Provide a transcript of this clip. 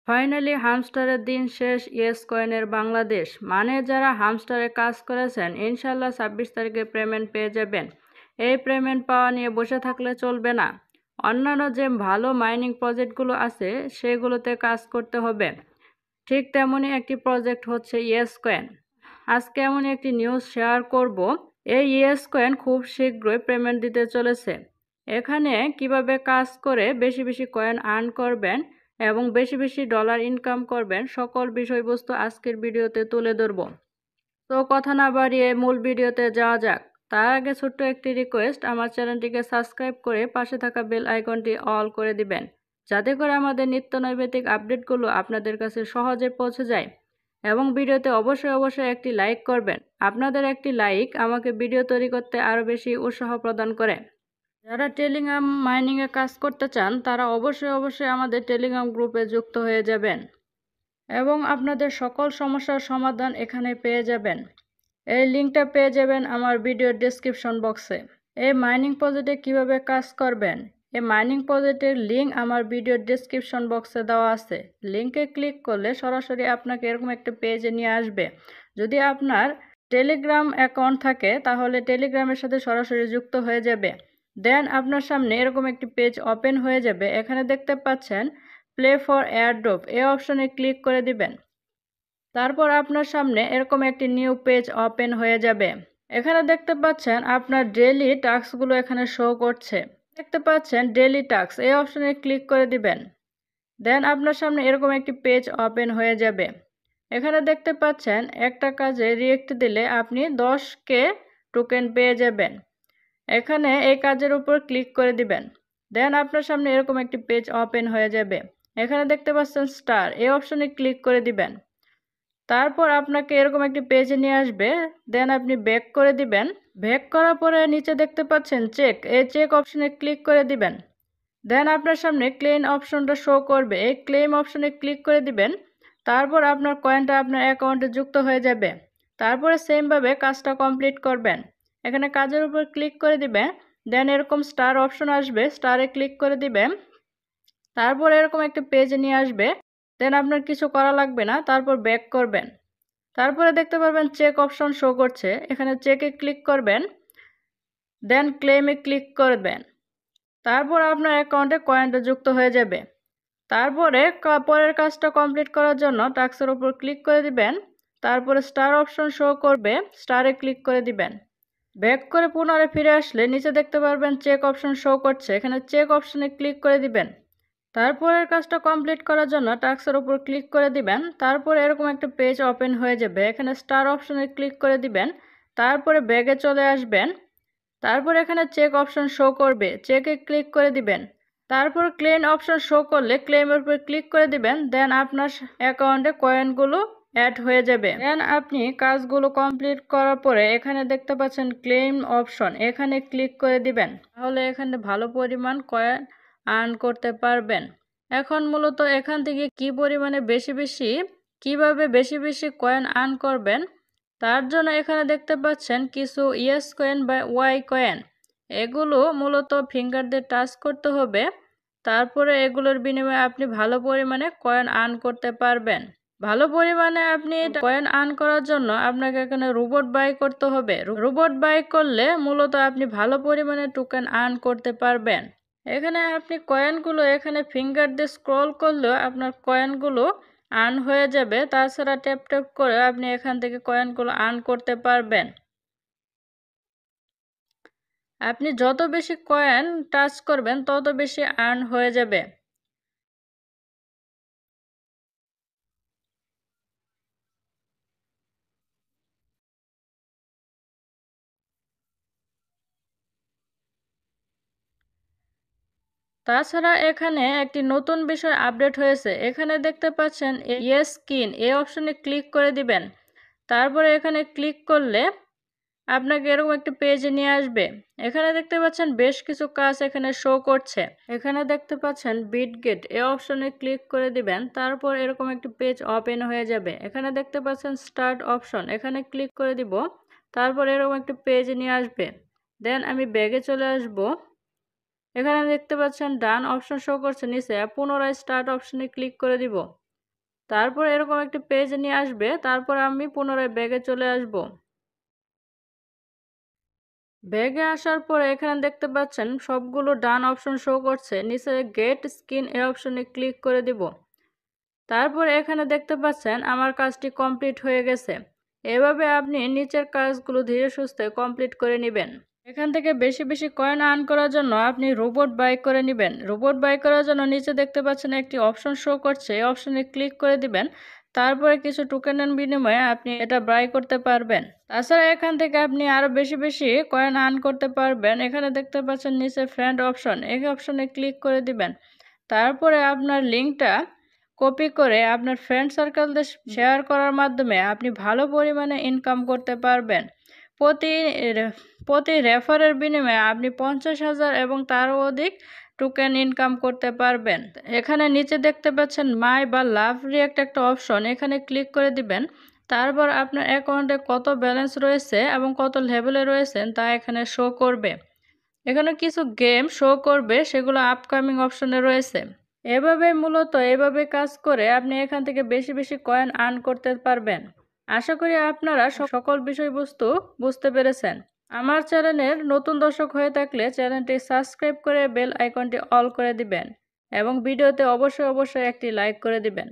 Finally হামস্টারের দিন শেষ yes কয়েনের বাংলাদেশ। মানে যারা হামস্টারে কাজ করেছেন ইনশাল্লাহ 26 তারিখে পেমেন্ট পেয়ে যাবেন। এই পেমেন্ট পাওয়া নিয়ে বসে থাকলে চলবে না। অন্যান্য যে ভালো মাইনিং প্রজেক্টগুলো আছে সেগুলোতে কাজ করতে হবে। ঠিক তেমনই একটি প্রজেক্ট হচ্ছে ইয়েস কয়েন। আজকে এমন একটি নিউজ শেয়ার করব। এই ইয়েস কয়েন খুব শীঘ্রই পেমেন্ট দিতে চলেছে। এখানে কিভাবে কাজ করে বেশি বেশি কয়েন আর্ন করবেন এবং বেশি বেশি ডলার ইনকাম করবেন সকল বিষয়বস্তু আজকের ভিডিওতে তুলে ধরব। তো কথা না বাড়িয়ে মূল ভিডিওতে যাওয়া যাক। তার আগে ছোট্ট একটি রিকোয়েস্ট, আমার চ্যানেলটিকে সাবস্ক্রাইব করে পাশে থাকা বেল আইকনটি অল করে দিবেন, যাতে করে আমাদের নিত্য নৈমিত্তিক আপডেটগুলো আপনাদের কাছে সহজে পৌঁছে যায়। এবং ভিডিওতে অবশ্যই একটি লাইক করবেন। আপনাদের একটি লাইক আমাকে ভিডিও তৈরি করতে আরও বেশি উৎসাহ প্রদান করে। যারা টেলিগ্রাম মাইনিংয়ে কাজ করতে চান তারা অবশ্যই আমাদের টেলিগ্রাম গ্রুপে যুক্ত হয়ে যাবেন এবং আপনাদের সকল সমস্যার সমাধান এখানে পেয়ে যাবেন। এই লিঙ্কটা পেয়ে যাবেন আমার ভিডিওর ডেসক্রিপশন বক্সে। এই মাইনিং প্রজেক্টে কিভাবে কাজ করবেন, এই মাইনিং প্রজেক্টের লিঙ্ক আমার ভিডিওর ডেসক্রিপশন বক্সে দেওয়া আছে। লিঙ্কে ক্লিক করলে সরাসরি আপনাকে এরকম একটা পেজে নিয়ে আসবে। যদি আপনার টেলিগ্রাম অ্যাকাউন্ট থাকে তাহলে টেলিগ্রামের সাথে সরাসরি যুক্ত হয়ে যাবে। দেন আপনার সামনে এরকম একটি পেজ ওপেন হয়ে যাবে। এখানে দেখতে পাচ্ছেন প্লে ফর এয়ারড্রপ, এই অপশনে ক্লিক করে দিবেন। তারপর আপনার সামনে এরকম একটি নিউ পেজ ওপেন হয়ে যাবে। এখানে দেখতে পাচ্ছেন আপনার ডেইলি টাস্কগুলো এখানে শো করছে। দেখতে পাচ্ছেন ডেইলি টাস্ক, এই অপশনে ক্লিক করে দিবেন। দেন আপনার সামনে এরকম একটি পেজ ওপেন হয়ে যাবে। এখানে দেখতে পাচ্ছেন একটা কাজে রিয়েক্ট দিলে আপনি 10K টোকেন পেয়ে যাবেন। এখানে এই কাজের উপর ক্লিক করে দিবেন। দেন আপনার সামনে এরকম একটি পেজ ওপেন হয়ে যাবে। এখানে দেখতে পাচ্ছেন স্টার, এই অপশনে ক্লিক করে দিবেন। তারপর আপনাকে এরকম একটি পেজে নিয়ে আসবে। দেন আপনি ব্যাক করে দিবেন। ব্যাক করার পরে নিচে দেখতে পাচ্ছেন চেক, এই চেক অপশনে ক্লিক করে দিবেন। দেন আপনার সামনে ক্লেম অপশনটা শো করবে, এই ক্লেম অপশনে ক্লিক করে দিবেন। তারপর আপনার কয়েনটা আপনার অ্যাকাউন্টে যুক্ত হয়ে যাবে। তারপরে সেমভাবে কাজটা কমপ্লিট করবেন। এখানে কাজের উপর ক্লিক করে দিবেন। দেন এরকম স্টার অপশন আসবে, স্টারে ক্লিক করে দিবেন। তারপর এরকম একটা পেজে নিয়ে আসবে। দেন আপনার কিছু করা লাগবে না, তারপর ব্যাক করবেন। তারপরে দেখতে পারবেন চেক অপশন শো করছে, এখানে চেকে ক্লিক করবেন। দেন ক্লেমে ক্লিক করবেন। তারপর আপনার অ্যাকাউন্টে কয়েনটা যুক্ত হয়ে যাবে। তারপরে পরের কাজটা কমপ্লিট করার জন্য টাস্কের উপর ক্লিক করে দিবেন। তারপরে স্টার অপশন শো করবে, স্টারে ক্লিক করে দিবেন। ব্যাক করে পুনরায় ফিরে আসলে নিচে দেখতে পারবেন চেক অপশন শো করছে, এখানে চেক অপশনে ক্লিক করে দিবেন। তারপরের কাজটা কমপ্লিট করার জন্য টাস্কের উপর ক্লিক করে দিবেন। তারপরে এরকম একটা পেজ ওপেন হয়ে যাবে। এখানে স্টার অপশনে ক্লিক করে দিবেন। তারপরে ব্যাগে চলে আসবেন। তারপর এখানে চেক অপশন শো করবে, চেকে ক্লিক করে দিবেন। তারপর ক্লেম অপশন শো করলে ক্লেমের উপর ক্লিক করে দিবেন। দেন আপনার অ্যাকাউন্টে কয়েনগুলো অ্যাড হয়ে যাবে। দেন আপনি কাজগুলো কমপ্লিট করার পরে এখানে দেখতে পাচ্ছেন ক্লেম অপশন, এখানে ক্লিক করে দিবেন। তাহলে এখানে ভালো পরিমাণ কয়েন আর্ন করতে পারবেন। এখন মূলত এখান থেকে কি পরিমাণে কিভাবে বেশি বেশি কয়েন আর্ন করবেন তার জন্য এখানে দেখতে পাচ্ছেন কিছু ইয়েস কয়েন বা ওয়াই কয়েন। এগুলো মূলত ফিঙ্গার দিয়ে টাচ করতে হবে। তারপরে এগুলোর বিনিময়ে আপনি ভালো পরিমাণে কয়েন আর্ন করতে পারবেন। ভালো পরিমাণে আপনি কয়েন আর্ন করার জন্য আপনাকে এখানে রোবট বাই করতে হবে। রোবট বাই করলে মূলত আপনি ভালো পরিমাণে টোকেন আর্ন করতে পারবেন। এখানে আপনি কয়েনগুলো এখানে ফিঙ্গার দিয়ে স্ক্রল করলেও আপনার কয়েনগুলো আর্ন হয়ে যাবে। তাছাড়া ট্যাপ করে আপনি এখান থেকে কয়েনগুলো আর্ন করতে পারবেন। আপনি যত বেশি কয়েন টাচ করবেন তত বেশি আর্ন হয়ে যাবে। তাছাড়া এখানে একটি নতুন বিষয় আপডেট হয়েছে। এখানে দেখতে পাচ্ছেন ইয়েস স্কিন, এই অপশনে ক্লিক করে দিবেন। তারপরে এখানে ক্লিক করলে আপনাকে এরকম একটি পেজে নিয়ে আসবে। এখানে দেখতে পাচ্ছেন বেশ কিছু কাজ এখানে শো করছে। এখানে দেখতে পাচ্ছেন বিটগেট, এই অপশনে ক্লিক করে দিবেন। তারপর এরকম একটি পেজ ওপেন হয়ে যাবে। এখানে দেখতে পাচ্ছেন স্টার্ট অপশন, এখানে ক্লিক করে দিব। তারপর এরকম একটি পেজে নিয়ে আসবে। দেন আমি ব্যাগে চলে আসব। এখানে দেখতে পাচ্ছেন ডান অপশন শো করছে নিচে, পুনরায় স্টার্ট অপশনে ক্লিক করে দিব। তারপর এরকম একটি পেজ নিয়ে আসবে। তারপর আমি পুনরায় ব্যাগে চলে আসব। ব্যাগে আসার পরে এখানে দেখতে পাচ্ছেন সবগুলো ডান অপশন শো করছে। নিচে গেট স্ক্রিন এই অপশনে ক্লিক করে দিব। তারপর এখানে দেখতে পাচ্ছেন আমার কাজটি কমপ্লিট হয়ে গেছে। এভাবে আপনি নিচের কাজগুলো ধীরে সুস্থে কমপ্লিট করে নেবেন। এখান থেকে বেশি বেশি কয়েন আর্ন করার জন্য আপনি রোবট বাই করে নেবেন। রোবট বাই করার জন্য নিচে দেখতে পাচ্ছেন একটি অপশন শো করছে, এই অপশনে ক্লিক করে দিবেন। তারপরে কিছু টোকেনের বিনিময়ে আপনি এটা বাই করতে পারবেন। তাছাড়া এখান থেকে আপনি আরো বেশি বেশি কয়েন আর্ন করতে পারবেন। এখানে দেখতে পাচ্ছেন নিচে ফ্রেন্ড অপশন, এই অপশনে ক্লিক করে দিবেন। তারপরে আপনার লিঙ্কটা কপি করে আপনার ফ্রেন্ড সার্কেলদের শেয়ার করার মাধ্যমে আপনি ভালো পরিমাণে ইনকাম করতে পারবেন। প্রতি রেফারের বিনিময়ে আপনি 50,000 এবং তারও অধিক টোকেন ইনকাম করতে পারবেন। এখানে নিচে দেখতে পাচ্ছেন মাই বা লাভ রিয়াক্ট একটা অপশন, এখানে ক্লিক করে দিবেন। তারপর আপনার অ্যাকাউন্টে কত ব্যালেন্স রয়েছে এবং কত লেভেলে রয়েছেন তা এখানে শো করবে। এখানে কিছু গেম শো করবে, সেগুলো আপকামিং অপশনে রয়েছে। এভাবে কাজ করে আপনি এখান থেকে বেশি বেশি কয়েন আর্ন করতে পারবেন। আশা করি আপনারা সকল বিষয়বস্তু বুঝতে পেরেছেন। আমার চ্যানেলের নতুন দর্শক হয়ে থাকলে চ্যানেলটি সাবস্ক্রাইব করে বেল আইকনটি অল করে দিবেন এবং ভিডিওতে অবশ্যই একটি লাইক করে দিবেন।